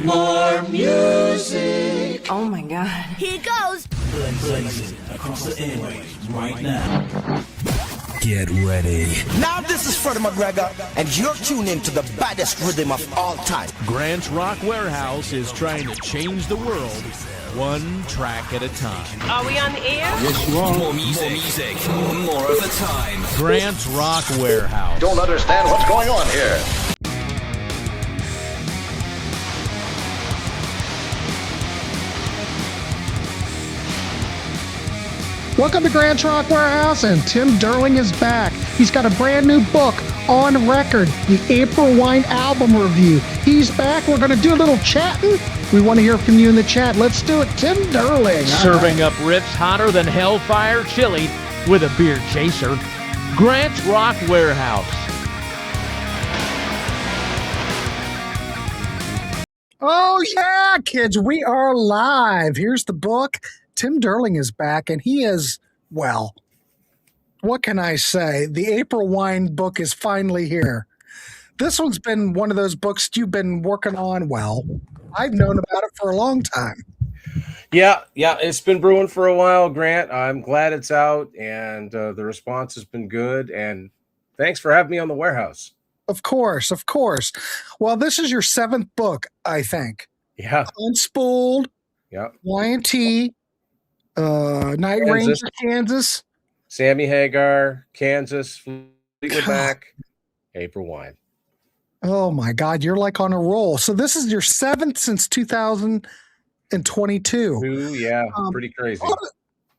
More music. Oh my God. Here goes. Blazing across the airwaves right now. Get ready. Now this is Freddie McGregor, and you're tuned into the baddest rhythm of all time. Grant's Rock Warehouse is trying to change the world, one track at a time. Are we on the air? Yes, you are. More music. More of the time. Grant's Rock Warehouse. Don't understand what's going on here. Welcome to Grant's Rock Warehouse, and Tim Durling is back. He's got a brand new book on record, the April Wine album review. He's back. We're going to do a little chatting. We want to hear from you in the chat. Let's do it. Tim Durling. Serving up rips hotter than Hellfire Chili with a beer chaser. Grant's Rock Warehouse. Oh, yeah, kids. We are live. Here's the book. Tim Durling is back, and he is, well, what can I say? The April Wine book is finally here. This one's been one of those books you've been working on. Well, I've known about it for a long time. Yeah, it's been brewing for a while, Grant. I'm glad it's out, and the response has been good, and thanks for having me on the Warehouse. Of course. Well, this is your seventh book, I think. Yeah. Unspooled, Yeah. Y&T, Night Ranger, Kansas. Sammy Hagar, Kansas, Fleetwood Mac, April Wine. Oh, my God. You're like on a roll. So this is your seventh since 2022. Yeah, pretty crazy.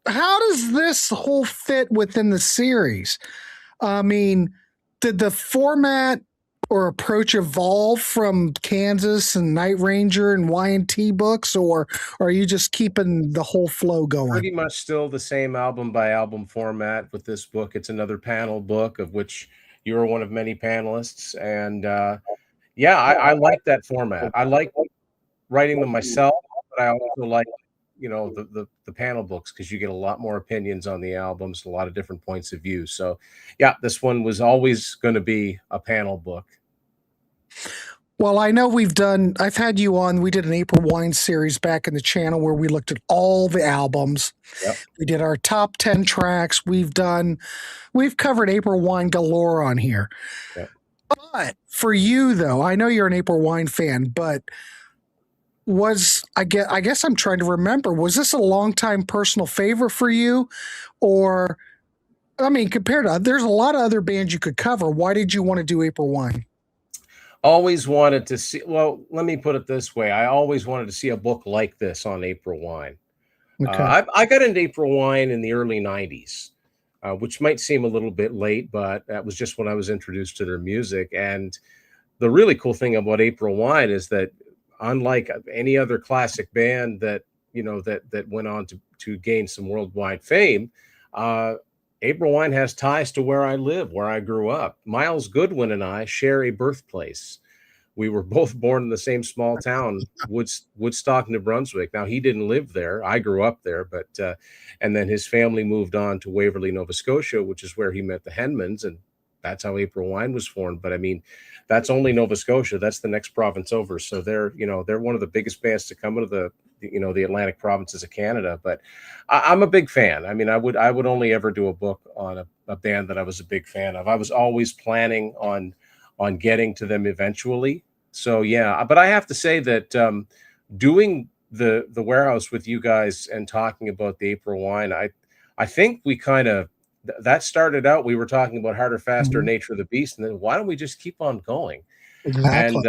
How does this whole fit within the series? I mean, did the format or approach evolve from Kansas and Night Ranger and Y&T books, or are you just keeping the whole flow going? Pretty much still the same album by album format with this book. It's another panel book of which you are one of many panelists. And I like that format. I like writing them myself, but I also like, the panel books because you get a lot more opinions on the albums, a lot of different points of view. So yeah, this one was always going to be a panel book. Well, I know I've had you on, we did an April Wine series back in the channel where we looked at all the albums. Yep. We did our top 10 tracks. We've covered April Wine galore on here. Yep. But for you though, I know you're an April Wine fan, but I guess I'm trying to remember, was this a longtime personal favorite for you? Or, I mean, compared to, there's a lot of other bands you could cover. Why did you want to do April Wine? Always wanted to see, well, let me put it this way. I always wanted to see a book like this on April Wine. Okay. I got into April Wine in the early 90s, which might seem a little bit late, but that was just when I was introduced to their music. And the really cool thing about April Wine is that unlike any other classic band that went on to gain some worldwide fame, April Wine has ties to where I live, where I grew up. Miles Goodwin and I share a birthplace. We were both born in the same small town, Woodstock, New Brunswick. Now, he didn't live there. I grew up there, but and then his family moved on to Waverly, Nova Scotia, which is where he met the Henmans, and that's how April Wine was formed. But I mean, that's only Nova Scotia. That's the next province over. So they're one of the biggest bands to come into the Atlantic provinces of Canada. But I'm a big fan. I mean, I would only ever do a book on a band that I was a big fan of. I was always planning on getting to them eventually. So yeah, but I have to say that doing the Warehouse with you guys and talking about the April Wine, I think we kind of that started out. We were talking about harder, faster, nature of the beast, and then why don't we just keep on going? Exactly.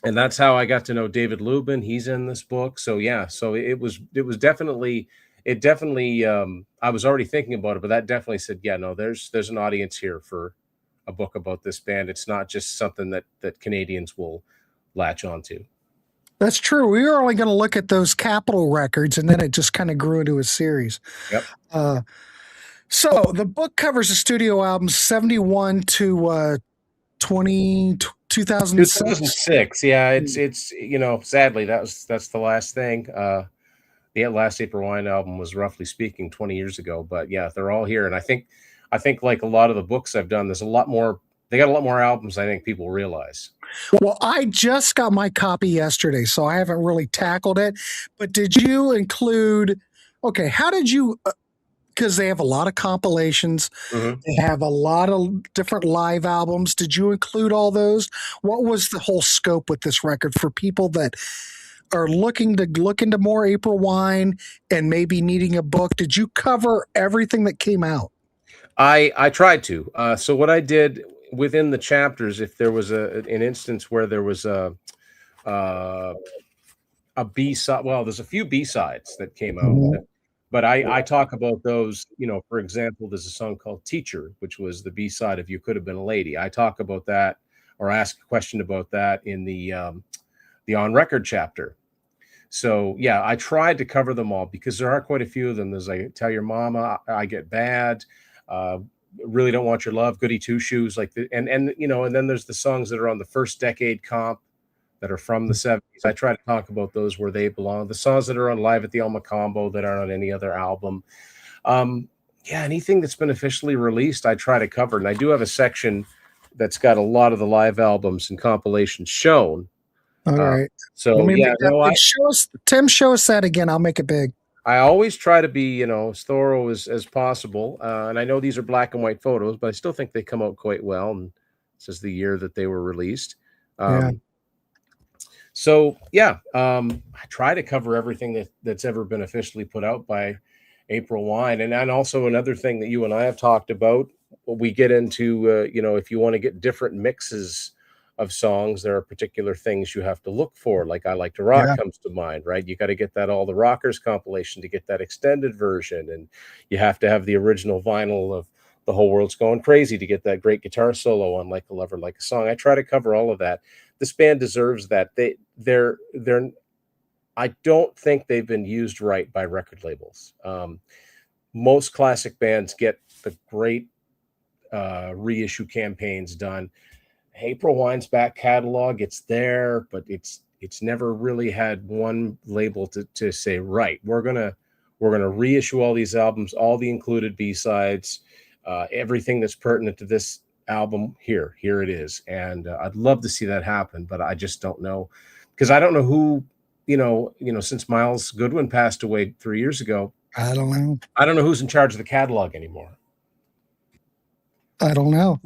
And that's how I got to know David Lubin. He's in this book. So yeah, so it definitely I was already thinking about it, but that definitely said, yeah, no, there's an audience here for a book about this band. It's not just something that Canadians will latch onto. That's true. We were only going to look at those Capitol records, and then it just kind of grew into a series. Yep. So the book covers the studio albums 71 to 2006. 2006. Yeah, it's sadly that's the last thing. The last April Wine album was, roughly speaking, 20 years ago. But yeah, they're all here, and I think like a lot of the books I've done, there's a lot more They got a lot more albums, I think people realize. Well, I just got my copy yesterday, so I haven't really tackled it. But did you include? Okay, how did you? Because they have a lot of compilations, Mhm. they have a lot of different live albums. Did you include all those? What was the whole scope with this record for people that are looking to look into more April Wine and maybe needing a book? Did you cover everything that came out? I tried to. So what I did within the chapters, if there was an instance where there was uh, a B side, well, there's a few B sides that came out, Mhm. but I talk about those. You know, for example, there's a song called "Teacher," which was the B side of "You Could Have Been a Lady." I talk about that or ask a question about that in the on record chapter. So yeah, I tried to cover them all because there are quite a few of them. There's like "Tell Your Mama," "I Get Bad," uh, "Really Don't Want Your Love," "Goody Two Shoes," like and you know, and then there's the songs that are on the first decade comp that are from the 70s. I try to talk about those where they belong. The songs that are on Live at the Alma Combo that aren't on any other album. Um, yeah, anything that's been officially released, I try to cover. And I do have a section that's got a lot of the live albums and compilations shown. All Uh, right. Let so me yeah, make that no, big. Show us, Tim. Show us that again. I'll make it big. I always try to be, you know, as thorough as possible. And I know these are black and white photos, but I still think they come out quite well. And this is the year that they were released. Yeah. So yeah, I try to cover everything that's ever been officially put out by April Wine, and also another thing that you and I have talked about. We get into, you know, if you want to get different mixes of songs, there are particular things you have to look for. Like "I Like to Rock" Yeah. comes to mind, right? You got to get that all the Rockers compilation to get that extended version, and you have to have the original vinyl of "The Whole World's Going Crazy" to get that great guitar solo on "Like a Lover, Like a Song." I try to cover all of that. This band deserves that. They're I don't think they've been used right by record labels. Most classic bands get the great reissue campaigns done. April Wine's back catalog, it's there, but it's never really had one label to say, right, we're gonna reissue all these albums, all the included B-sides, everything that's pertinent to this album. Here it is. And I'd love to see that happen, but I just don't know, because I don't know who, since Miles Goodwin passed away 3 years ago, I don't know. I don't know who's in charge of the catalog anymore. I don't know.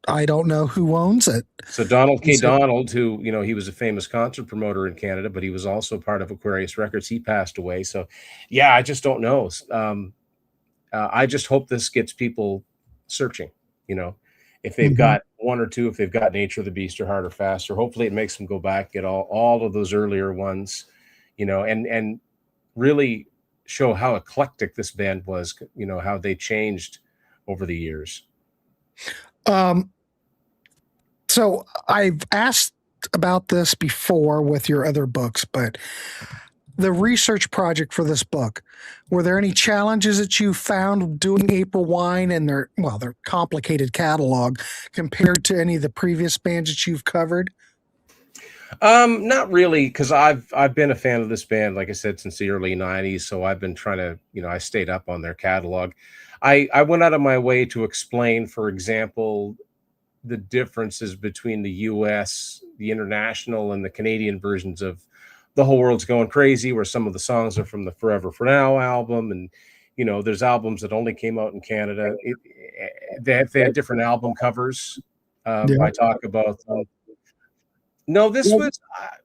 I don't know who owns it. So Donald K. Donald, who, he was a famous concert promoter in Canada, but he was also part of Aquarius Records. He passed away. So yeah, I just don't know. I just hope this gets people searching, if they've got one or two, if they've got Nature of the Beast or Harder, Faster, hopefully it makes them go back, get all of those earlier ones, and really show how eclectic this band was, how they changed over the years. So I've asked about this before with your other books, but the research project for this book, were there any challenges that you found doing April Wine and their complicated catalog compared to any of the previous bands that you've covered? Not really, because I've been a fan of this band, like I said, since the early 90s. So I've been trying to, I stayed up on their catalog. I went out of my way to explain, for example, the differences between the US, the international, and the Canadian versions of The Whole World's Going Crazy, where some of the songs are from the Forever For Now album. And, there's albums that only came out in Canada. They had different album covers. I talk about them. No, this was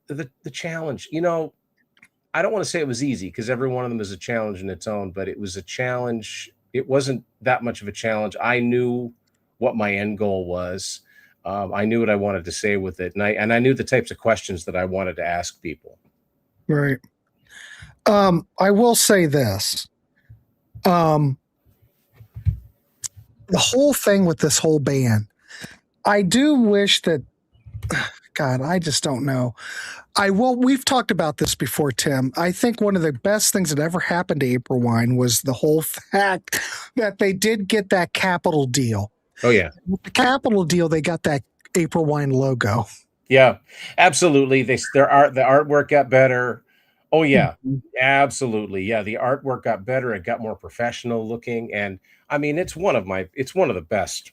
the challenge. I don't want to say it was easy, because every one of them is a challenge in its own, but it was a challenge. It wasn't that much of a challenge. I knew what my end goal was. I knew what I wanted to say with it, and I knew the types of questions that I wanted to ask people. Right. I will say this. The whole thing with this whole band, I do wish that, God, I just don't know. We've talked about this before, Tim. I think one of the best things that ever happened to April Wine was the whole fact that they did get that Capitol deal. Oh yeah. With the Capitol deal, they got that April Wine logo. Yeah, absolutely. The artwork got better. Oh yeah, absolutely. Yeah, the artwork got better. It got more professional looking, and I mean, it's one of the best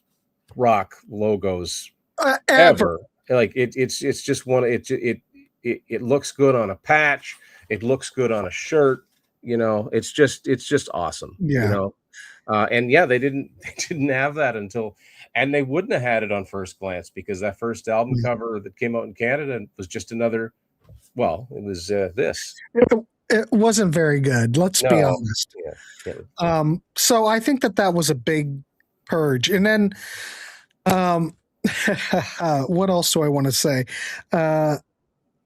rock logos Ever. ever. Like it's just one. It looks good on a patch. It looks good on a shirt. You know, it's just awesome. Yeah. You know, and yeah, they didn't have that until, and they wouldn't have had it on first glance because that first album cover that came out in Canada was just another. Well, it was this. It wasn't very good. Let's be honest. Yeah. So I think that was a big purge. And then, what else do I want to say?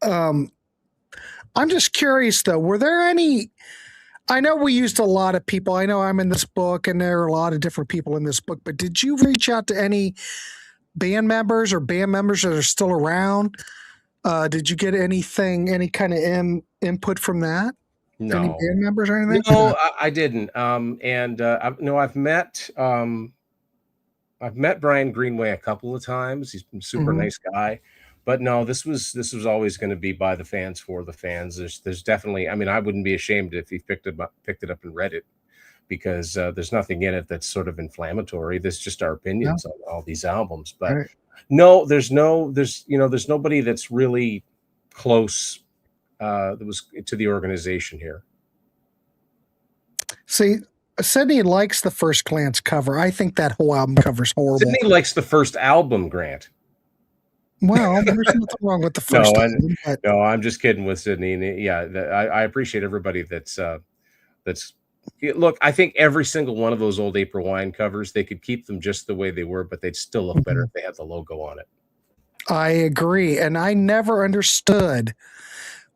I'm just curious though, were there any, I know we used a lot of people. I know I'm in this book and there are a lot of different people in this book, but did you reach out to any band members that are still around? Did you get anything, any kind of input from that? No. Any band members or anything? No, I didn't. I've met Brian Greenway a couple of times. He's been a super nice guy, but no, this was always going to be by the fans for the fans. There's definitely, I mean, I wouldn't be ashamed if he picked it up and read it, because there's nothing in it that's sort of inflammatory. There's just our opinions on all these albums. But no, there's nobody that's really close that was to the organization here. See, Sydney likes the First Glance cover. I think that whole album cover's horrible. Sydney likes the first album, Grant. Well, there's nothing wrong with the first album. No, I'm just kidding with Sydney. And yeah, I appreciate everybody that's look, I think every single one of those old April Wine covers, they could keep them just the way they were, but they'd still look better if they had the logo on it. I agree. And I never understood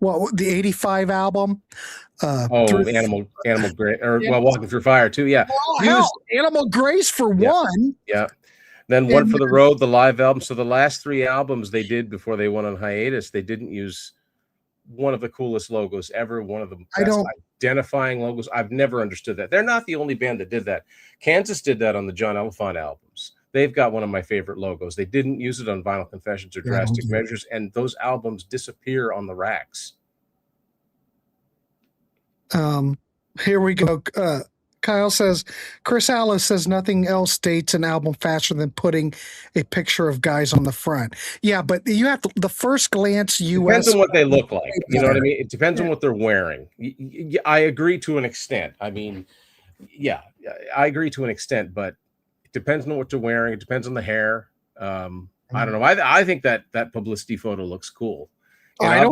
the 85 album. Animal Grace, or Walking Through Fire too. Yeah. Animal Grace for one. Yeah. Then One for the Road, the live album. So the last three albums they did before they went on hiatus, they didn't use one of the coolest logos ever, one of the best identifying logos. I've never understood that. They're not the only band that did that. Kansas did that on the John Elephant albums. They've got one of my favorite logos. They didn't use it on Vinyl Confessions or Drastic Measures, and those albums disappear on the racks. Here we go. Kyle says, Chris Alice says nothing else dates an album faster than putting a picture of guys on the front. Yeah, but you have to, the First Glance US. Depends on what they look like. You know what I mean? It depends on what they're wearing. I agree to an extent. I mean, yeah, I agree to an extent, but it depends on what they're wearing. It depends on the hair. I don't know. I think that publicity photo looks cool. And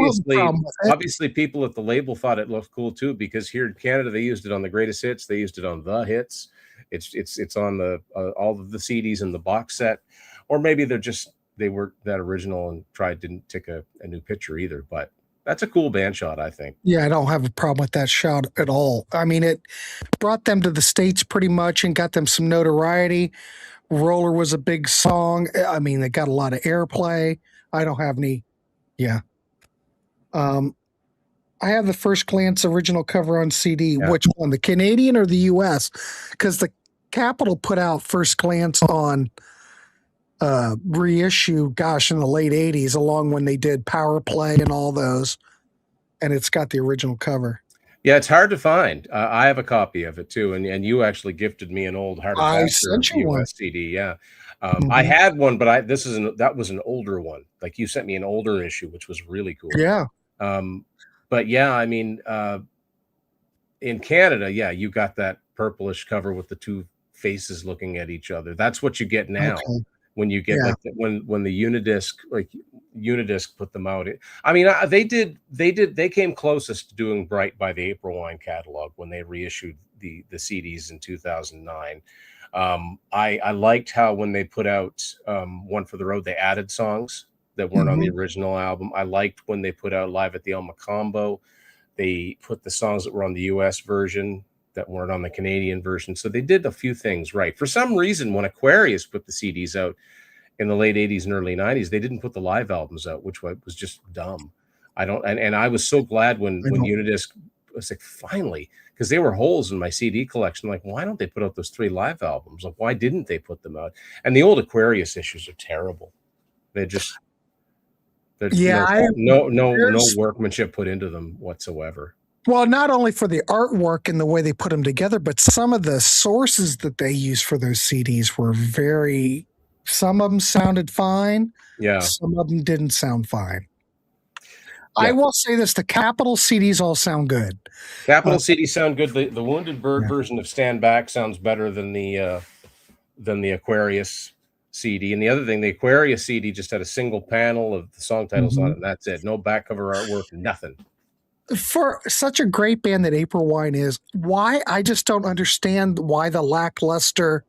obviously people at the label thought it looked cool too, because here in Canada they used it on the Greatest Hits, they used it on the hits. It's on the all of the CDs in the box set, or maybe they weren't that original and didn't take a new picture either. But that's a cool band shot, I think. Yeah, I don't have a problem with that shot at all. I mean, it brought them to the States pretty much and got them some notoriety. Roller was a big song. I mean, they got a lot of airplay. I don't have any. Yeah. I have the First Glance original cover on CD. Yeah. Which one, the Canadian or the US? Because the Capitol put out First Glance on reissue, in the late 80s, along when they did Power Play and all those. And it's got the original cover. Yeah, it's hard to find. I have a copy of it too, and you actually gifted me an old Heart of Pastor US CD. Yeah, I had one, but that was an older one. Like you sent me an older issue, which was really cool. Yeah. But yeah, I mean, in Canada, yeah, you got that purplish cover with the two faces looking at each other. That's what you get now. Okay. When you get when the Unidisc put them out. I mean, they came closest to doing Bright by the April Wine catalog when they reissued the CDs in 2009. I liked how when they put out One for the Road, they added songs that weren't on the original album. I liked when they put out Live at the Elma Combo, they put the songs that were on the US version that weren't on the Canadian version. So they did a few things right. For some reason, when Aquarius put the CDs out in the late 80s and early 90s, they didn't put the live albums out, which was just dumb. And I was so glad when Unidisc was like, finally, because there were holes in my CD collection. Like, why don't they put out those 3 live albums? Like, why didn't they put them out? And the old Aquarius issues are terrible. No workmanship put into them whatsoever. Well, not only for the artwork and the way they put them together, but some of the sources that they used for those CDs were very Some of them sounded fine. Yeah. Some of them didn't sound fine. Yeah. I will say this: the Capitol CDs all sound good. Capital CDs sound good. The Wounded Bird Yeah. version of Stand Back sounds better than the Aquarius CD. And the other thing, the Aquarius CD just had a single panel of the song titles on it, and that's it. No back cover artwork, nothing. For such a great band that April Wine is, why I just don't understand why the lackluster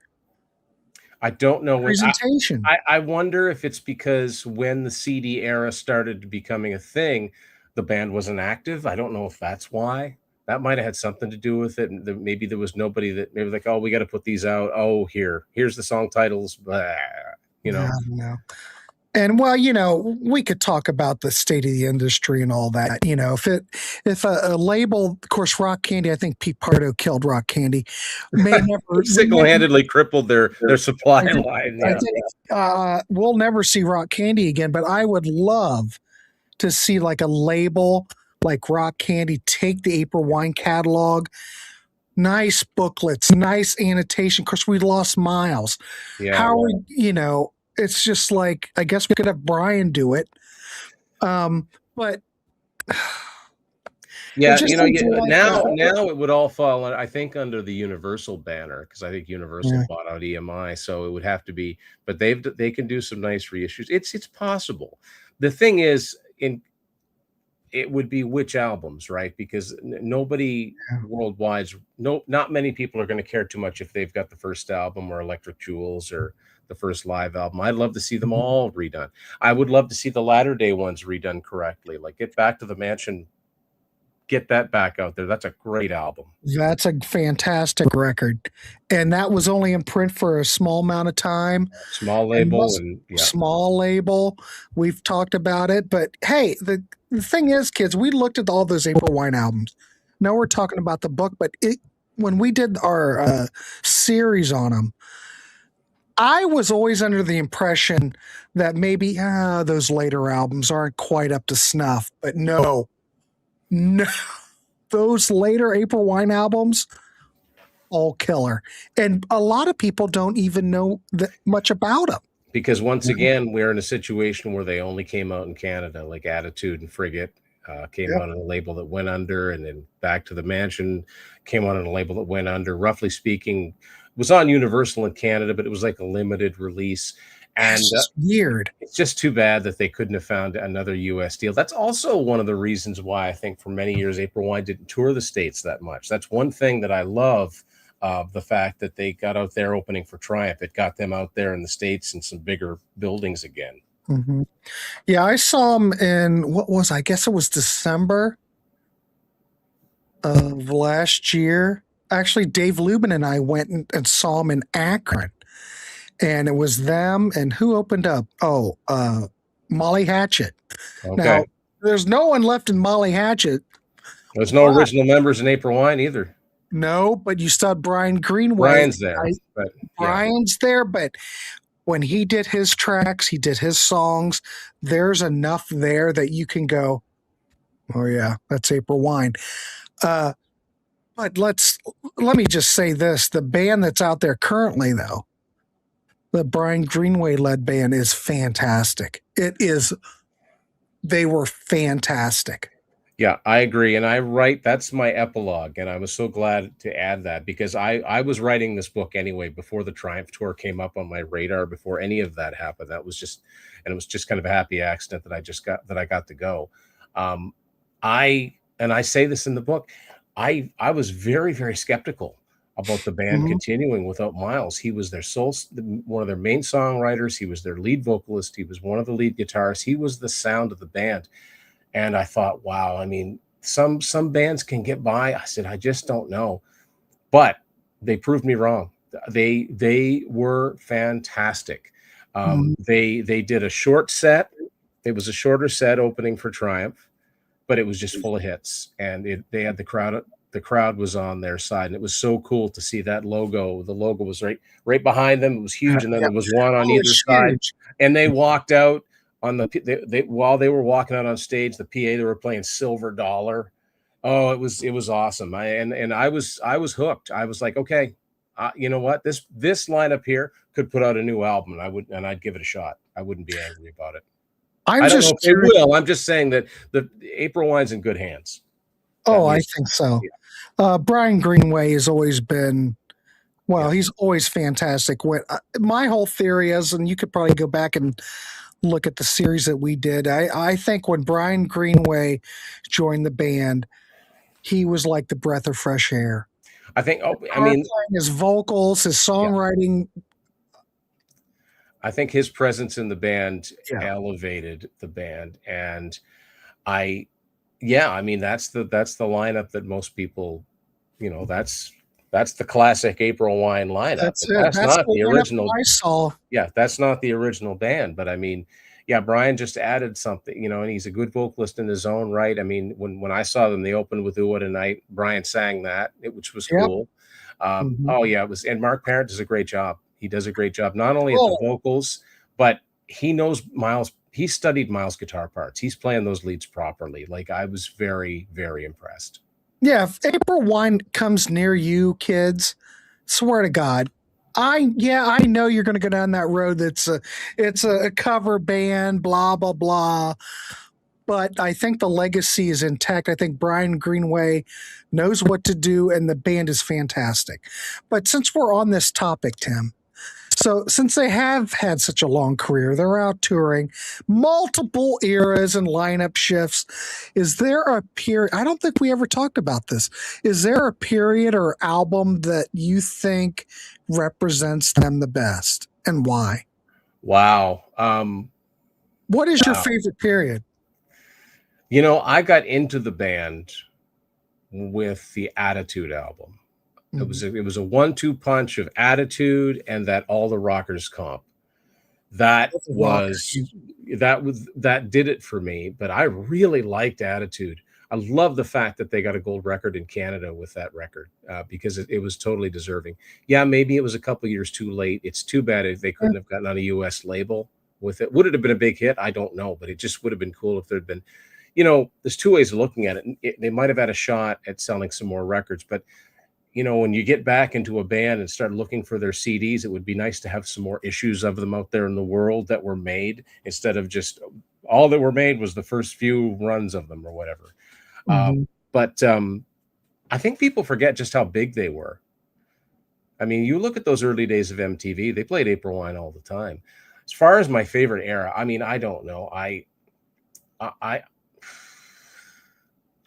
I don't know when. presentation. I wonder if it's because when the CD era started becoming a thing, the band wasn't active. I don't know if that's why. That might have had something to do with it. And maybe there was nobody that maybe like, oh, we got to put these out. Oh, here's the song titles. Blah, you know. No. And well, we could talk about the state of the industry and all that. If a label, of course, Rock Candy, I think Pete Pardo killed Rock Candy, may never Single-handedly crippled their supply line. I think we'll never see Rock Candy again. But I would love to see like a label like Rock Candy take the April Wine catalog, nice booklets, nice annotation. Of course, we lost Miles. Yeah. How it's just like, I guess we could have Brian do it. But yeah, like now it would all fall, I think, under the Universal banner, because I think Universal bought out EMI, so it would have to be. But they can do some nice reissues. It's possible. The thing is, it would be which albums, right? Because nobody worldwide, not many people are going to care too much if they've got the first album or Electric Jewels or the first live album. I'd love to see them all redone. I would love to see the latter day ones redone correctly. Like Get Back to the Mansion, get that back out there. That's a great album. That's a fantastic record. And that was only in print for a small amount of time. Small label. Small label. We've talked about it. But hey, the thing is, kids, we looked at all those April Wine albums. Now we're talking about the book, but when we did our series on them, I was always under the impression that maybe those later albums aren't quite up to snuff. But no, those later April Wine albums, all killer. And a lot of people don't even know that much about them. Because once again, we're in a situation where they only came out in Canada, like Attitude and Frigate came out on a label that went under, and then Back to the Mansion came out on a label that went under. Roughly speaking, was on Universal in Canada, but it was like a limited release. And it's weird. It's just too bad that they couldn't have found another US deal. That's also one of the reasons why I think for many years April Wine didn't tour the States that much. That's one thing that I love, the fact that they got out there opening for Triumph. It got them out there in the States in some bigger buildings again. Mm-hmm. Yeah, I saw them in, I guess it was December of last year. Actually, Dave Lubin and I went and saw them in Akron. And it was them, and who opened up? Molly Hatchet. Okay. Now, there's no one left in Molly Hatchet. There's no original members in April Wine either. No, but you still had Brian Greenway. Brian's there. Brian's there, but when he did his tracks, he did his songs, there's enough there that you can go, oh yeah, that's April Wine. But let me just say this. The band that's out there currently, though, the Brian Greenway led band, is fantastic. They were fantastic. Yeah, I agree. And that's my epilogue. And I was so glad to add that, because I was writing this book anyway before the Triumph tour came up on my radar, before any of that happened. It was just kind of a happy accident that I got to go. I say this in the book. I was very, very skeptical about the band continuing without Miles. He was their one of their main songwriters. He was their lead vocalist. He was one of the lead guitarists. He was the sound of the band. And I thought, wow, I mean, some bands can get by. I said, I just don't know. But they proved me wrong. They were fantastic. They did a short set. It was a shorter set opening for Triumph, but it was just full of hits. And they had the crowd was on their side. And it was so cool to see that logo. The logo was right behind them. It was huge. And then there was one on either side. And they walked out on while they were walking out on stage, the PA, they were playing Silver Dollar. Oh, it was awesome. I was hooked. I was like, okay, you know what, this lineup here could put out a new album, and I'd give it a shot. I wouldn't be angry about it. I don't know if they will. I'm just saying that the April Wine's in good hands. I think so. Yeah. Brian Greenway has always been, he's always fantastic. My whole theory is, and you could probably go back and look at the series that we did. I think when Brian Greenway joined the band, he was like the breath of fresh air. I think, his vocals, his songwriting. Yeah. I think his presence in the band elevated the band. And that's the lineup that most people, that's the classic April Wine lineup. That's not the original. I saw. Yeah, that's not the original band. But Brian just added something, and he's a good vocalist in his own right. I mean, when I saw them, they opened with "Ooh What a Night." Brian sang that, which was cool. It was. And Mark Parent does a great job. He does a great job, not only at the vocals, but he knows Miles. He studied Miles' guitar parts. He's playing those leads properly. Like, I was very, very impressed. Yeah, if April Wine comes near you, kids, swear to God, I know you're going to go down that road. It's a cover band, blah blah blah. But I think the legacy is intact. I think Brian Greenway knows what to do, and the band is fantastic. But since we're on this topic, Tim, so since they have had such a long career, they're out touring, multiple eras and lineup shifts. Is there a period? I don't think we ever talked about this. Is there a period or album that you think represents them the best, and why? Wow. What is your favorite period? I got into the band with the Attitude album. It was a 1-2 punch of Attitude and that All the Rockers comp. That did it for me. But I really liked Attitude. I love the fact that they got a gold record in Canada with that record, because it was totally deserving. Yeah, maybe it was a couple years too late. It's too bad they couldn't have gotten on a U.S. label with it. Would it have been a big hit? I don't know, but it just would have been cool if there'd been. There's two ways of looking at it. They might have had a shot at selling some more records, but when you get back into a band and start looking for their CDs, it would be nice to have some more issues of them out there in the world that were made, instead of just all that were made was the first few runs of them or whatever. But I think people forget just how big they were. I mean, you look at those early days of MTV, they played April Wine all the time. As far as my favorite era, I don't know. I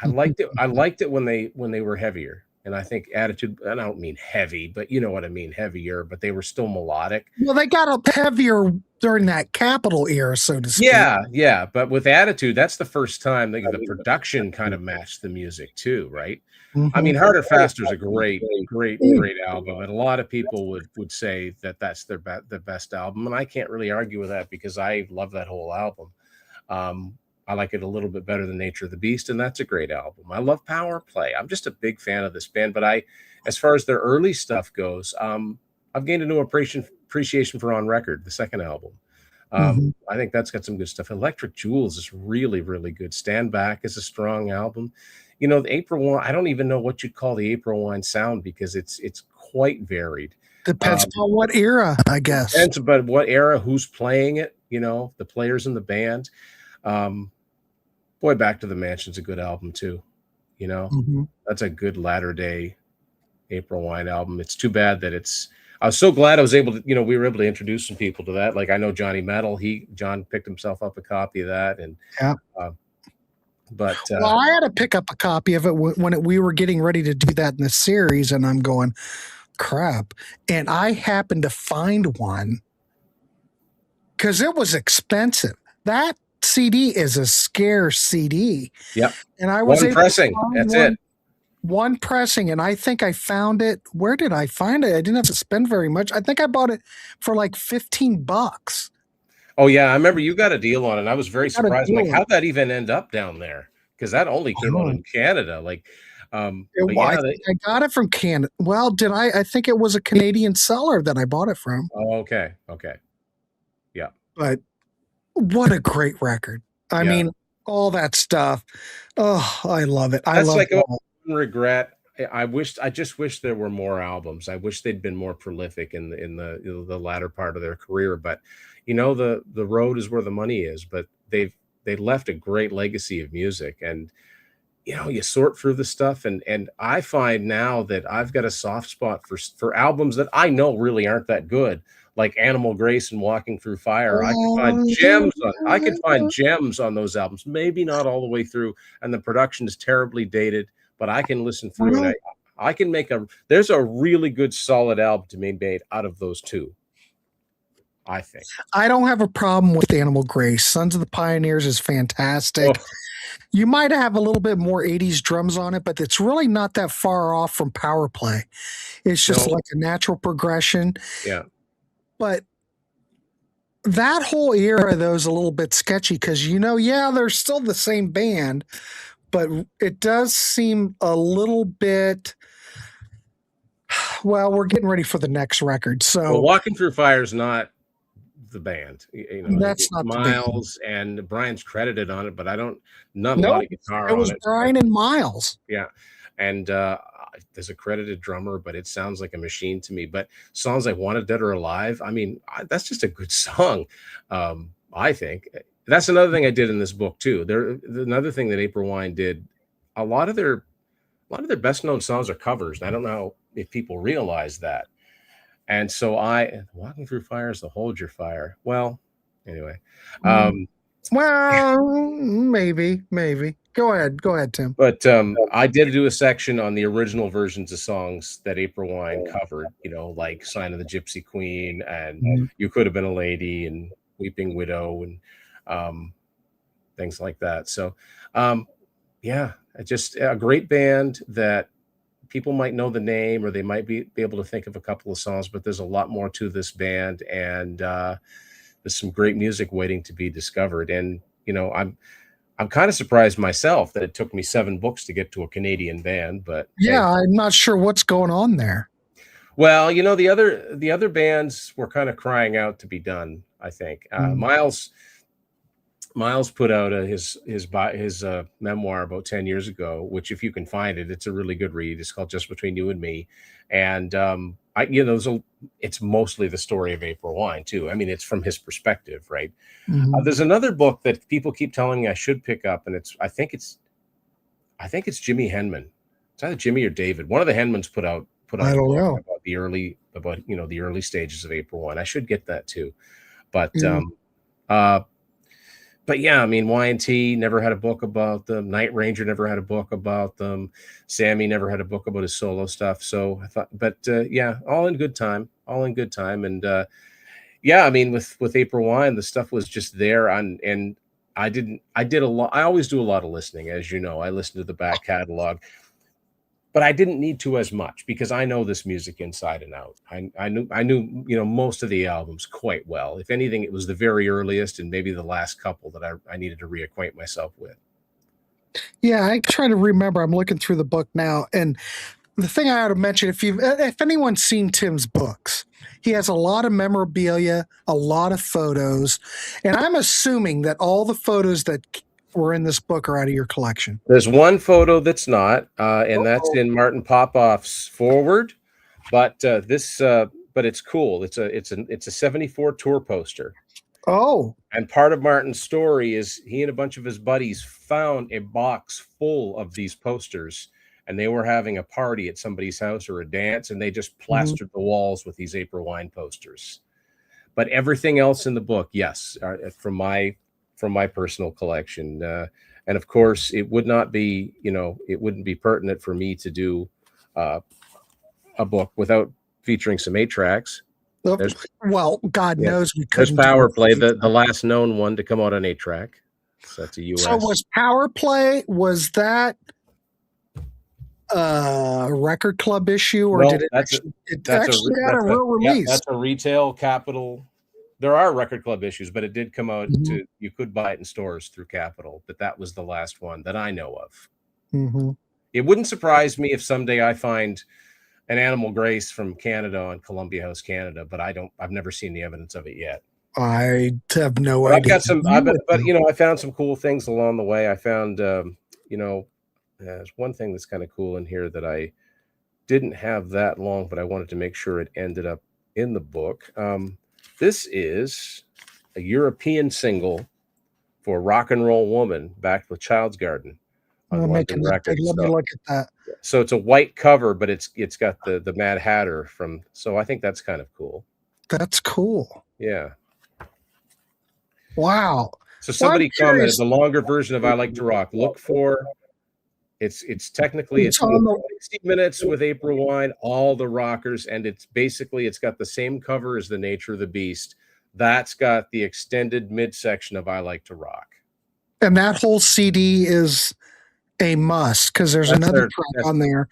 liked it. I liked it when they were heavier. And I think Attitude, and I don't mean heavy, but you know what I mean, heavier, but they were still melodic. Well, they got up heavier during that Capitol era, so to speak. Yeah. But with Attitude, that's the first time the production kind of matched the music too, right? I mean, Harder, Faster is a great album. And a lot of people would say that that's the best album. And I can't really argue with that, because I love that whole album. I like it a little bit better than Nature of the Beast, and that's a great album. I love Power Play. I'm just a big fan of this band, but as far as their early stuff goes, I've gained a new appreciation for On Record, the second album. I think that's got some good stuff. Electric Jewels is really, really good. Stand Back is a strong album. The April Wine, I don't even know what you'd call the April Wine sound, because it's quite varied. Depends on what era, I guess. Depends about what era, who's playing it, the players in the band. Boy, Back to the Mansion's a good album too. That's a good latter day April Wine album. It's too bad that I was so glad I was able to, we were able to introduce some people to that. Like, I know Johnny Metal, John picked himself up a copy of that. And, well, I had to pick up a copy of it when we were getting ready to do that in the series. And I'm going, crap. And I happened to find one because it was expensive. That CD is a scarce CD. Yep. And I was one pressing. That's it. One pressing, and I think I found it. Where did I find it? I didn't have to spend very much. I think I bought it for like $15. Oh yeah, I remember you got a deal on it. I was very surprised. Like, how'd that even end up down there? Because that only came out in Canada. Like, I got it from Canada. Well, did I? I think it was a Canadian seller that I bought it from. Oh, okay. Yeah. But what a great record. I mean, all that stuff. Oh, I love it. I love it. Regret. I just wish there were more albums. I wish they'd been more prolific in the latter part of their career. But the road is where the money is. But they left a great legacy of music, and you sort through the stuff, and I find now that I've got a soft spot for albums that I know really aren't that good, like Animal Grace and Walking Through Fire. I can find gems on those albums, maybe not all the way through, and the production is terribly dated, but I can listen through and I can there's a really good solid album to be made out of those two, I think. I don't have a problem with Animal Grace. Sons of the Pioneers is fantastic. Oh. You might have a little bit more 80s drums on it, but it's really not that far off from Power Play. It's just like a natural progression. Yeah. But that whole era, though, is a little bit sketchy because, they're still the same band, but it does seem a little bit. Well, we're getting ready for the next record. So Walking Through Fire is not the band. That's not Miles, the band. and Brian's credited on it, but not a lot of guitar on it. It was Brian and Miles. Yeah. And there's a credited drummer, but it sounds like a machine to me. But songs like Wanted Dead or Alive, that's just a good song. I think that's another thing I did in this book too. Another thing that April Wine did, a lot of their best known songs are covers. I don't know if people realize that. And so Walking Through Fire is the Hold Your Fire. Well, anyway. Maybe. Go ahead, Tim. But I did do a section on the original versions of songs that April Wine covered, like Sign of the Gypsy Queen and You Could Have Been a Lady and Weeping Widow and things like that. So, just a great band that people might know the name, or they might be able to think of a couple of songs, but there's a lot more to this band, and there's some great music waiting to be discovered. And I'm kind of surprised myself that it took me 7 books to get to a Canadian band, but I'm not sure what's going on there. Well, the other bands were kind of crying out to be done, I think. Miles put out his memoir about 10 years ago, which, if you can find it, it's a really good read. It's called Just Between You and Me. And it's mostly the story of April Wine too. It's from his perspective, right? There's another book that people keep telling me I should pick up, and I think it's Jimmy Henman. It's either Jimmy or David. One of the Henmans put out I don't know about the early stages of April Wine. I should get that too. But Y&T never had a book about them. Night Ranger never had a book about them. Sammy never had a book about his solo stuff. So I thought, but all in good time. And with April Wine, the stuff was just there. And I did a lot. I always do a lot of listening, as you know. I listen to the back catalog, but I didn't need to as much because I know this music inside and out. I knew most of the albums quite well. If anything, it was the very earliest and maybe the last couple that I needed to reacquaint myself with. Yeah, I try to remember. I'm looking through the book now, and the thing I ought to mention, if anyone's seen Tim's books, he has a lot of memorabilia, a lot of photos, and I'm assuming that all the photos that were in this book are out of your collection. There's one photo that's not, and that's in Martin Popoff's foreword. But but it's cool. It's a 74 tour poster. Oh, and part of Martin's story is he and a bunch of his buddies found a box full of these posters, and they were having a party at somebody's house or a dance, and they just plastered the walls with these April Wine posters. But everything else in the book, yes, from my personal collection. And of course, it wouldn't be pertinent for me to do a book without featuring some 8 tracks. Well, God knows we couldn't. There's Power Play, the last known one to come out on 8-track. So that's a US. So was Power Play, was that a record club issue, or did it actually had a real release? That's a retail Capitol. There are record club issues, but it did come out you could buy it in stores through Capitol, but that was the last one that I know of. It wouldn't surprise me if someday I find an Animal Grace from Canada on Columbia House, Canada, but I've never seen the evidence of it yet. I have no idea. I've got some, I found some cool things along the way. I found, there's one thing that's kind of cool in here that didn't have that long, but I wanted to make sure it ended up in the book. This is a European single for Rock and Roll Woman, backed with Child's Garden on London Records. Let me look at that. So it's a white cover, but it's got the Mad Hatter from. So I think that's kind of cool. That's cool. Yeah. Wow. So somebody commented the longer version of I Like to Rock. Look for it's technically it's 60 minutes with April Wine, all the rockers, and it's got the same cover as The Nature of the Beast. That's got the extended midsection of I Like to Rock. And that whole CD is a must because there's another track on there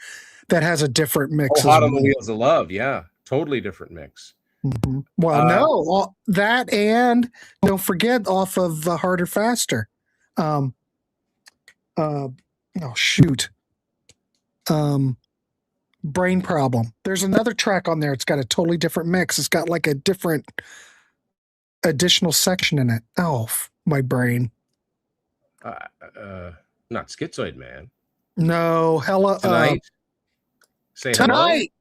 that has a different mix. Hot on the Wheels of Love, yeah, totally different mix. Mm-hmm. Well, that, and don't forget off of Harder Faster. Brain Problem. There's another track on there. It's got a totally different mix. It's got like a different additional section in it. Oh, my brain. Not Schizoid Man. No, hella. Tonight.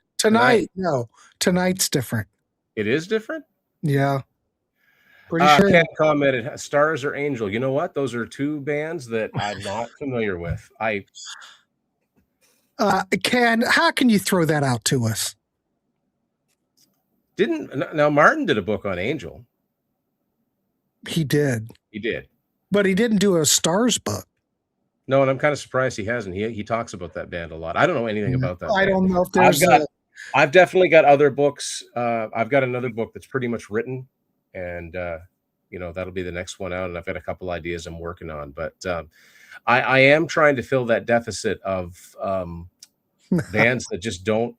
No, tonight's different. It is different? Yeah. Pretty sure. Ken commented, Stars or Angel. You know what? Those are two bands that I'm not familiar with. Ken, how can you throw that out to us? Now Martin did a book on Angel. He did. But he didn't do a Stars book. No, and I'm kind of surprised he hasn't. He talks about that band a lot. I don't know anything about that. I don't know if there's. I've definitely got other books. I've got another book that's pretty much written, and that'll be the next one out. And I've got a couple ideas I'm working on. But I am trying to fill that deficit of bands that just don't.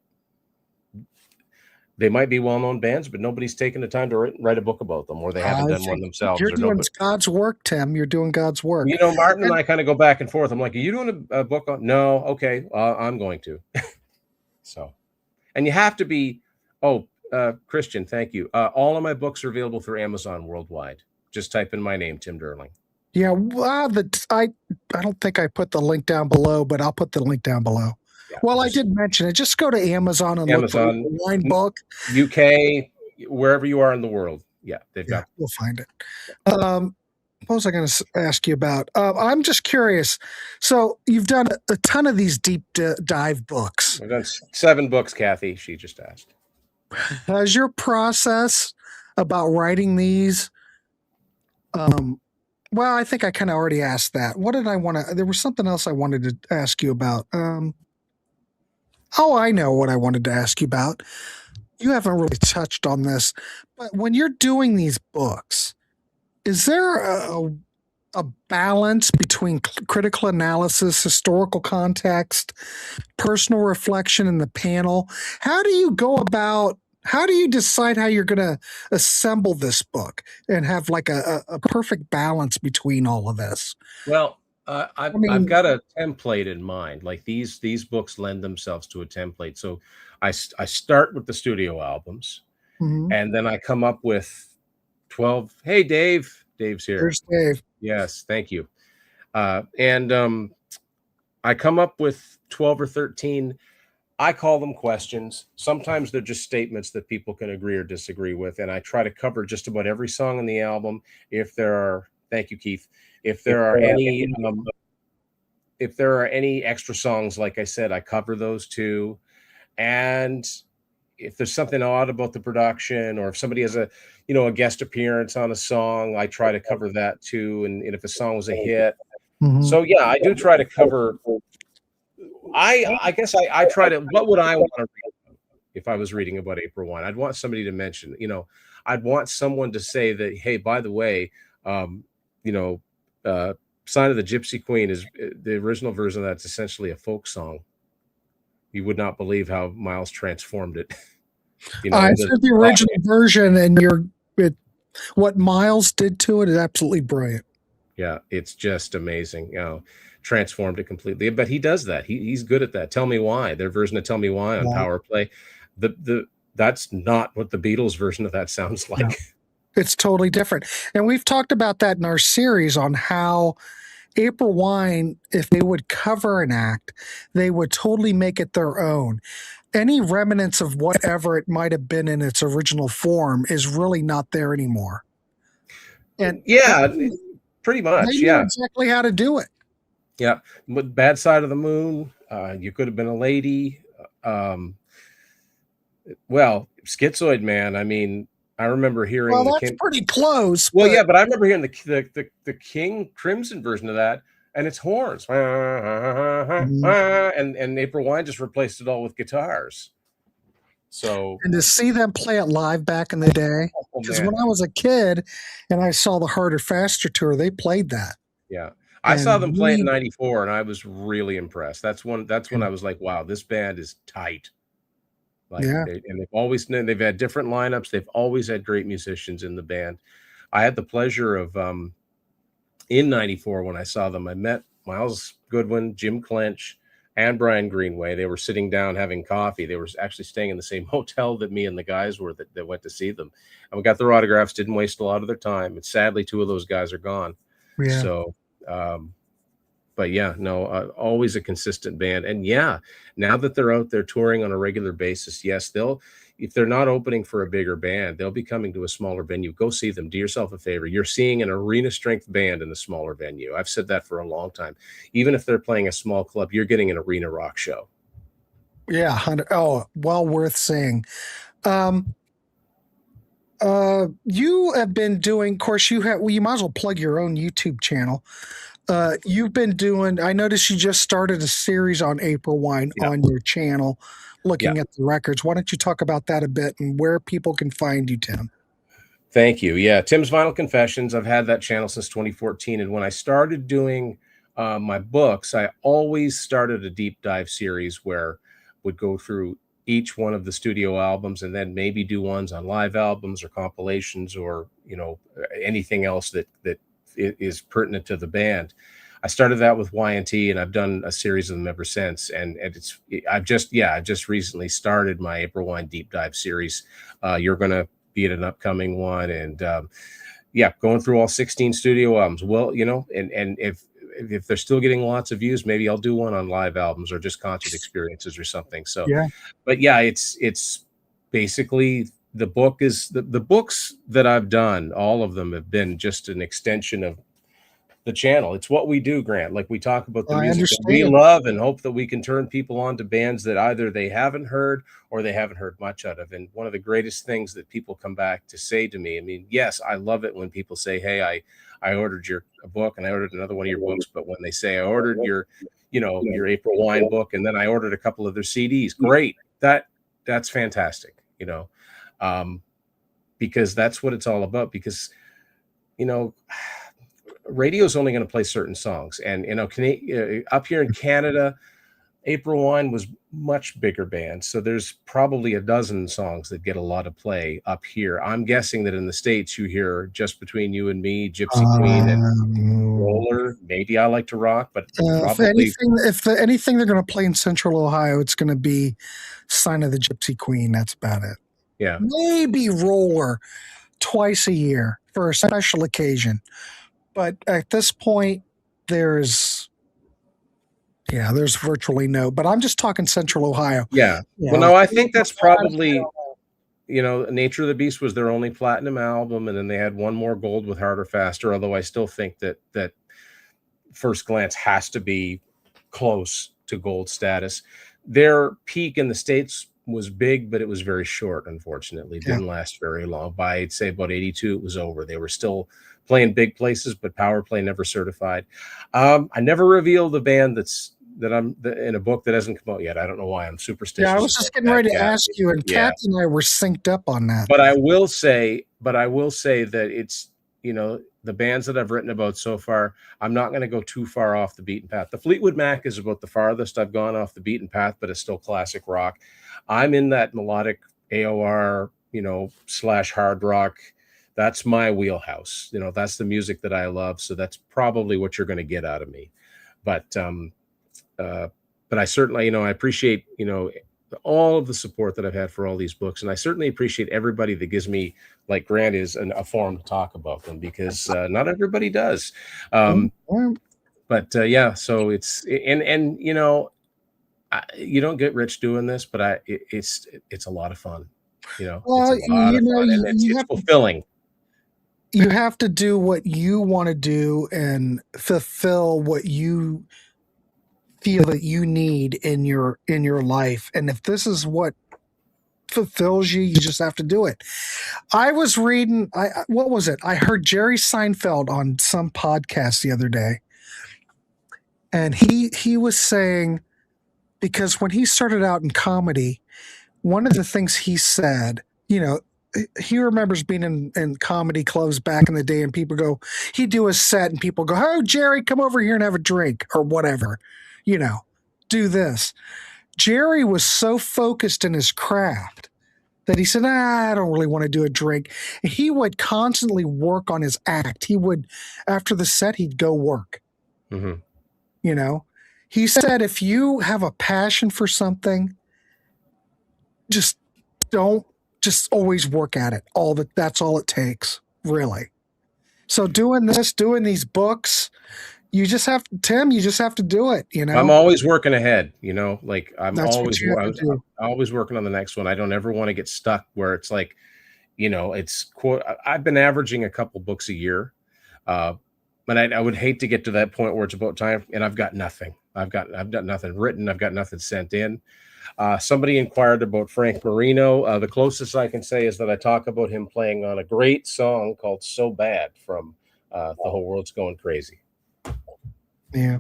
They might be well-known bands, but nobody's taken the time to write a book about them, or they haven't done one themselves. You're doing God's work, Tim. You're doing God's work. Martin and I kind of go back and forth. I'm like, are you doing a book on? No, okay, I'm going to. So, and you have to be. Christian, thank you. All of my books are available through Amazon worldwide. Just type in my name, Tim Durling. Yeah, I don't think I put the link down below, but I'll put the link down below. Yeah, well, I did mention it. Just go to Amazon and look for the wine book. UK, wherever you are in the world. Yeah, we'll find it. What was I going to ask you about? I'm just curious. So you've done a ton of these deep dive books. I've done 7 books, Kathy. She just asked. Has your process about writing these? Well, I think I kind of already asked that. What did I want to? There was something else I wanted to ask you about. I know what I wanted to ask you about. You haven't really touched on this, but when you're doing these books, is there a balance between critical analysis, historical context, personal reflection in the panel? How do you decide how you're going to assemble this book and have like a perfect balance between all of this? Well, I've got a template in mind. Like these books lend themselves to a template. So I start with the studio albums, and then I come up with 12. Hey, Dave. Dave's here. There's Dave. Yes, thank you. And I come up with 12 or 13. I call them questions. Sometimes they're just statements that people can agree or disagree with. And I try to cover just about every song on the album. Thank you, Keith. If there are any extra songs, like I said, I cover those too. And if there's something odd about the production, or if somebody has a guest appearance on a song, I try to cover that too. And if a song was a hit. So yeah, I do try to cover. I guess I try to. What would I want to read if I was reading about April Wine? I'd want somebody to mention. I'd want someone to say that, hey, by the way, Sign of the Gypsy Queen is the original version of that's essentially a folk song. You would not believe how Miles transformed it. I said the original version, and what Miles did to it is absolutely brilliant. Yeah, it's just amazing. Transformed it completely. But he does that. He's good at that. Tell Me Why. Their version of Tell Me Why on Power Play. That's not what the Beatles version of that sounds like. No. It's totally different. And we've talked about that in our series on how April Wine, if they would cover an act, they would totally make it their own. any remnants of whatever it might have been in its original form is really not there anymore. And yeah, pretty much. they knew Yeah. exactly how to do it. Yeah. With Bad Side of the Moon, You Could Have Been a Lady. Well, Schizoid Man. I mean, I remember hearing Well, the that's King. pretty close. Well, but yeah, but I remember hearing the King Crimson version of that, and it's horns, and April Wine just replaced it all with guitars. So, And to see them play it live back in the day, oh because man, when I was a kid and I saw the Harder Faster tour, they played that. yeah. I saw And them play it in '94, and I was really impressed. That's when I was like, wow, this band is tight. Like, yeah, they've had different lineups. They've always had great musicians in the band. I had the pleasure of in '94 when I saw them. I met Miles Goodwin, Jim Clench, and Brian Greenway. They were sitting down having coffee. They were actually staying in the same hotel that me and the guys were that went to see them. And we got their autographs. Didn't waste a lot of their time. And sadly, two of those guys are gone. yeah. So, but yeah, no, always a consistent band. And yeah, now that they're out there touring on a regular basis, yes, if they're not opening for a bigger band, they'll be coming to a smaller venue. Go see them. Do yourself a favor. You're seeing an arena strength band in a smaller venue. I've said that for a long time. Even if they're playing a small club, you're getting an arena rock show. Yeah. Well worth seeing. You have been doing, of course, you might as well plug your own YouTube channel. You've been doing, I noticed you just started a series on April Wine on your channel, looking at the records. Why don't you talk about that a bit and where people can find you, Tim? Thank you. Yeah, Tim's Vinyl Confessions. I've had that channel since 2014. And when I started doing my books, I always started a deep dive series where would go through each one of the studio albums and then maybe do ones on live albums or compilations or, anything else that is pertinent to the band. I started that with Y&T, and I've done a series of them ever since. And I've just recently started my April Wine deep dive series. You're going to be at an upcoming one, and going through all 16 studio albums. Well, and if they're still getting lots of views, maybe I'll do one on live albums or just concert experiences or something. So, but yeah, it's basically the books that I've done. All of them have been just an extension of the channel. It's what we do, Grant. Like, we talk about the music that we love and hope that we can turn people on to bands that either they haven't heard or they haven't heard much out of. And one of the greatest things that people come back to say to me, I mean, yes, I love it when people say, hey, I ordered a book and I ordered another one of your books. But when they say I ordered your April Wine book and then I ordered a couple of their CDs, great. That's fantastic, because that's what it's all about. Because, radio's only going to play certain songs. And, up here in Canada, April Wine was much bigger band. So there's probably a dozen songs that get a lot of play up here. I'm guessing that in the States you hear Just Between You and Me, Gypsy Queen, and Roller. Maybe I Like to Rock, but probably if anything they're going to play in Central Ohio, it's going to be Sign of the Gypsy Queen. That's about it. Yeah. Maybe Roller twice a year for a special occasion. But at this point, there's virtually no. But I'm just talking Central Ohio. Yeah. Well, no, I think that's probably, Nature of the Beast was their only platinum album, and then they had one more gold with Harder Faster. Although I still think that First Glance has to be close to gold status. Their peak in the States was big, but it was very short. Unfortunately, didn't last very long. By I'd say about 82, it was over. They were still playing big places, but Power Play never certified. I never revealed the band that I'm in a book that hasn't come out yet. I don't know why. I'm superstitious. Yeah, I was just getting ready to ask you, and Kat and I were synced up on that. But I will say that it's, the bands that I've written about so far, I'm not going to go too far off the beaten path. The Fleetwood Mac is about the farthest I've gone off the beaten path, but it's still classic rock. I'm in that melodic AOR, / hard rock. That's my wheelhouse. That's the music that I love. So that's probably what you're going to get out of me. But I certainly, I appreciate, all of the support that I've had for all these books. And I certainly appreciate everybody that gives me, like Grant is, a forum to talk about them, because not everybody does. So it's, and You don't get rich doing this, but it's a lot of fun. It's Well, a lot of fun, and you it's have fulfilling. you have to do what you want to do and fulfill what you feel that you need in your life. And if this is what fulfills you, you just have to do it. I was reading, what was it? I heard Jerry Seinfeld on some podcast the other day, and he was saying, because when he started out in comedy, one of the things he said, he remembers being in comedy clubs back in the day, and people go, he'd do a set, and people go, "Oh, Jerry, come over here and have a drink," or whatever, do this. Jerry was so focused in his craft that he said, I don't really want to do a drink. He would constantly work on his act. He would, after the set, he'd go work. Mm-hmm. He said, if you have a passion for something, just always work at it. That's all it takes, really. So doing these books, you just have to do it. I'm always working ahead, like That's what you have to do. I'm always working on the next one. I don't ever want to get stuck where it's like, I've been averaging a couple books a year. But I would hate to get to that point where it's about time and I've got nothing. I've got nothing written. I've got nothing sent in. Somebody inquired about Frank Marino. The closest I can say is that I talk about him playing on a great song called "So Bad" from "The Whole World's Going Crazy." Yeah,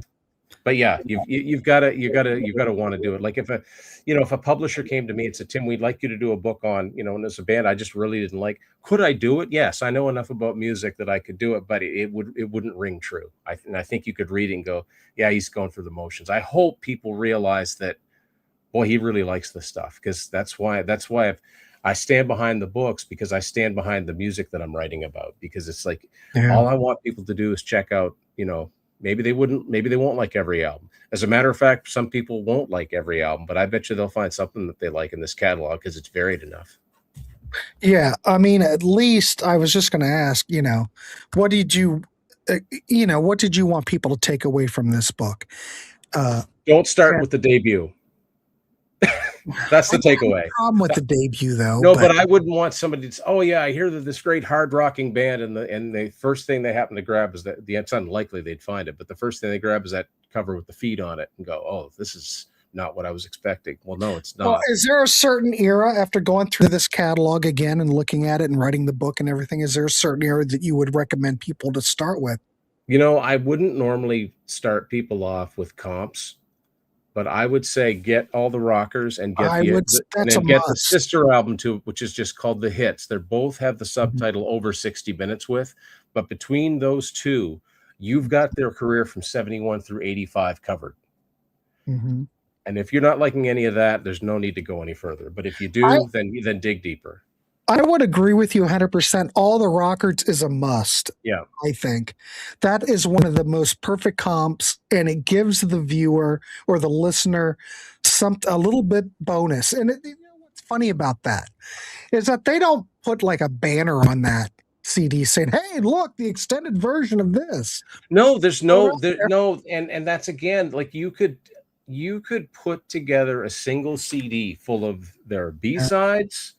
but yeah, you've got to want to do it. Like if a publisher came to me and said, "Tim, we'd like you to do a book on, and there's a band I just really didn't like. Could I do it?" Yes, I know enough about music that I could do it, but it wouldn't ring true. I think you could read it and go, "Yeah, he's going through the motions." I hope people realize that, boy, he really likes this stuff, because that's why I stand behind the books, because I stand behind the music that I'm writing about, because it's like all I want people to do is check out, maybe they won't like every album. As a matter of fact, some people won't like every album, but I bet you they'll find something that they like in this catalog because it's varied enough. Yeah. I mean, at least I was just going to ask, what did you want people to take away from this book? Don't start with the debut. That's the takeaway. Problem with the debut, though. No, but I wouldn't want somebody to say, "Oh yeah, I hear that this great hard rocking band," and the first thing they happen to grab is that it's unlikely they'd find it, but the first thing they grab is that cover with the feet on it and go, "Oh, this is not what I was expecting." Well, no, it's not. Well, is there a certain era, after going through this catalog again and looking at it and writing the book and everything, is there a certain era that you would recommend people to start with? I wouldn't normally start people off with comps, but I would say get all the rockers and get the sister album too, which is just called The Hits. They both have the subtitle over 60 minutes with, but between those two, you've got their career from 71 through 85 covered. Mm-hmm. And if you're not liking any of that, there's no need to go any further. But if you do, then dig deeper. I would agree with you 100%. All the rockers is a must. Yeah. I think that is one of the most perfect comps, and it gives the viewer or the listener a little bit bonus. And what's funny about that is that they don't put like a banner on that CD saying, "Hey, look, the extended version of this." No, there's no, and that's, again, like you could put together a single CD full of their B-sides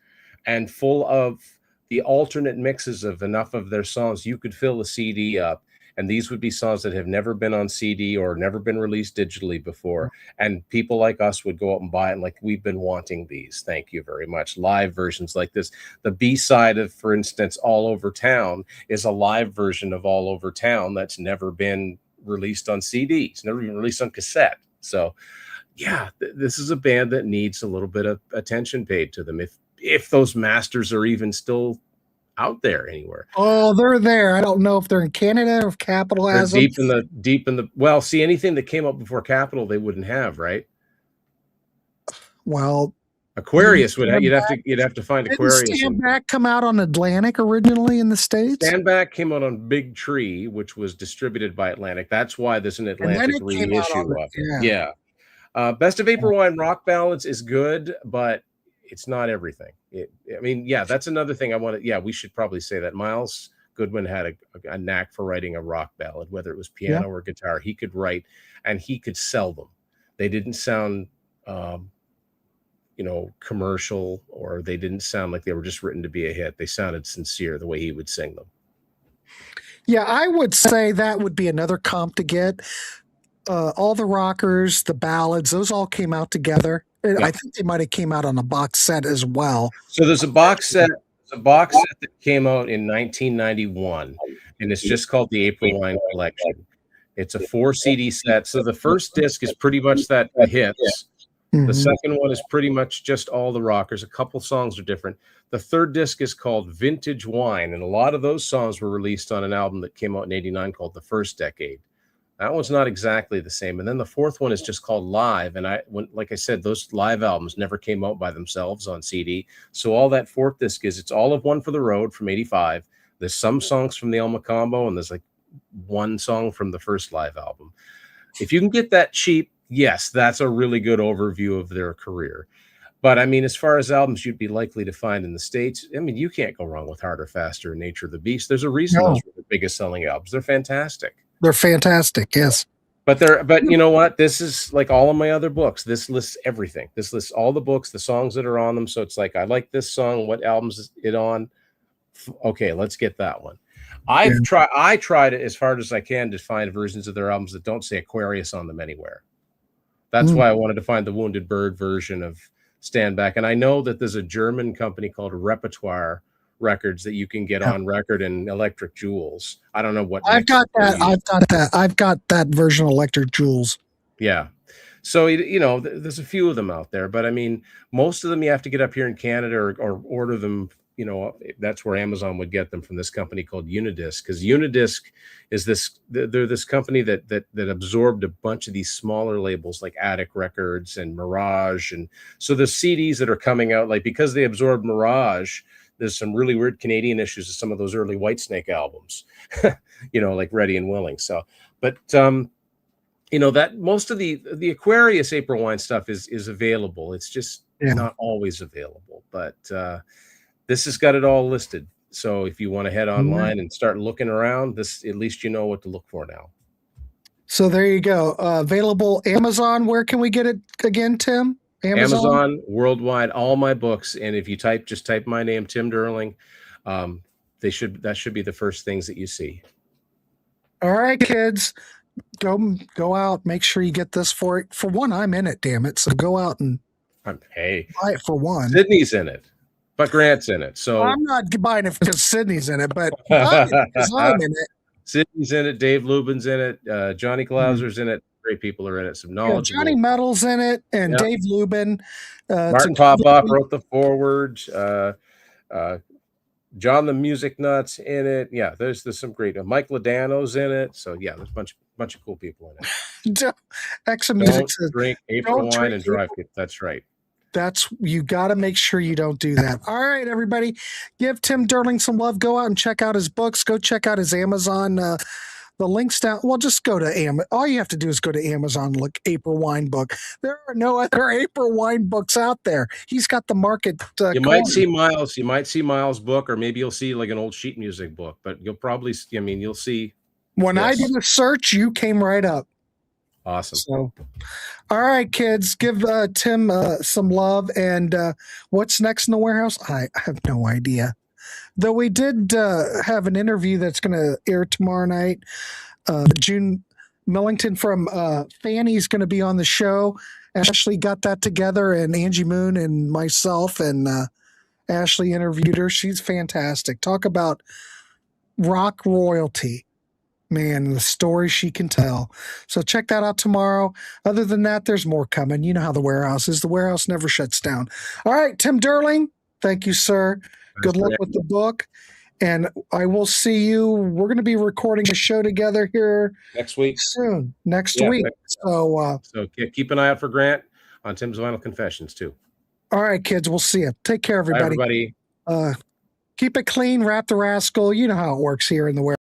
and full of the alternate mixes of enough of their songs. You could fill a CD up, and these would be songs that have never been on CD or never been released digitally before. And people like us would go out and buy it, and like, we've been wanting these. Thank you very much. Live versions like this. The B-side of, for instance, All Over Town is a live version of All Over Town that's never been released on CD. It's never been released on cassette. So yeah, this is a band that needs a little bit of attention paid to them. If those masters are even still out there anywhere. Oh, they're there. I don't know if they're in Canada or if Capitol has them. Deep in the. Well, see, anything that came up before Capitol, they wouldn't have, right? Well, Aquarius would have. You'd have to find Aquarius. Didn't Stand Back come out on Atlantic originally in the States? Stand Back came out on Big Tree, which was distributed by Atlantic. That's why there's an Atlantic reissue of it. Yeah. Best of April Wine Rock Ballads is good, but it's not everything. That's another thing I want to. Yeah, we should probably say that Miles Goodwin had a knack for writing a rock ballad, whether it was piano or guitar. He could write, and he could sell them. They didn't sound commercial, or they didn't sound like they were just written to be a hit. They sounded sincere the way he would sing them. Yeah, I would say that would be another comp to get. All the rockers, the ballads, those all came out together. Yeah. I think they might have came out on a box set as well. So there's a box set. A box set that came out in 1991, and it's just called the April Wine Collection. It's a 4 CD set. So the first disc is pretty much the hits. The second one is pretty much just all the rockers. A couple songs are different. The third disc is called Vintage Wine, and a lot of those songs were released on an album that came out in '89 called The First Decade. That one's not exactly the same. And then the fourth one is just called Live. And like I said, those live albums never came out by themselves on CD. So all that fourth disc it's All of One for the Road from '85. There's some songs from the Elma Combo, and there's like one song from the first live album. If you can get that cheap, yes, that's a really good overview of their career. But I mean, as far as albums you'd be likely to find in the States, I mean, you can't go wrong with Harder, Faster, and Nature of the Beast. There's a reason those were the biggest selling albums. They're fantastic. They're fantastic, yes. But you know what? This is like all of my other books. This lists everything. This lists all the books, the songs that are on them. So it's like, I like this song. What albums is it on? Okay, let's get that one. I tried it as hard as I can to find versions of their albums that don't say Aquarius on them anywhere. That's why I wanted to find the Wounded Bird version of Stand Back. And I know that there's a German company called Repertoire Records that you can get on record in Electric Jewels. I don't know what I've got that version of Electric Jewels. Yeah. So, there's a few of them out there, but I mean, most of them you have to get up here in Canada or order them. That's where Amazon would get them, from this company called Unidisc, because Unidisc is they're this company that absorbed a bunch of these smaller labels like Attic Records and Mirage. And so the CDs that are coming out, like, because they absorbed Mirage, there's some really weird Canadian issues with some of those early Whitesnake albums, like Ready and Willing. So, but that most of the Aquarius April Wine stuff is available. It's just not always available, but this has got it all listed. So if you want to head online and start looking around, at least you know what to look for now. So there you go. Available Amazon. Where can we get it again, Tim? Amazon worldwide, all my books. And if you just type my name, Tim Durling, that should be the first things that you see. All right, kids, go out. Make sure you get this for it. For one, I'm in it, damn it. So go out and buy it for one. Sydney's in it, but Grant's in it. So I'm not buying it because Sydney's in it, but I'm in it. Sydney's in it. Dave Lubin's in it. Johnny Klauser's in it. Great people are in it. Some knowledge. Johnny Metal's in it, and Dave Lubin. Martin Popoff wrote the foreword. John the Music Nuts in it. Yeah, there's some great. Mike Ladano's in it. So yeah, there's a bunch of cool people in it. Extra Music says, drink April wine and drive it. That's right. You got to make sure you don't do that. All right, everybody, give Tim Durling some love. Go out and check out his books. Go check out his Amazon. The link's down. Well, just go to Amazon. All you have to do is go to Amazon and look April Wine book. There are no other April Wine books out there. He's got the market. You might see Miles. You might see Miles' book, or maybe you'll see like an old sheet music book. But you'll probably, you'll see. When I did a search, you came right up. Awesome. So, all right, kids, give Tim some love. And what's next in the warehouse? I have no idea. Though we did have an interview that's going to air tomorrow night. June Millington from Fanny's going to be on the show. Ashley got that together, and Angie Moon and myself, and Ashley interviewed her. She's fantastic. Talk about rock royalty. Man, the story she can tell. So check that out tomorrow. Other than that, there's more coming. You know how the warehouse is. The warehouse never shuts down. All right, Tim Durling, thank you, sir. Good luck with the book. And I will see you. We're going to be recording a show together here next week. Soon. Next week. So keep an eye out for Grant on Tim's Vinyl Confessions, too. All right, kids. We'll see you. Take care, everybody. Bye, everybody. Keep it clean. Wrap the rascal. You know how it works here in the warehouse.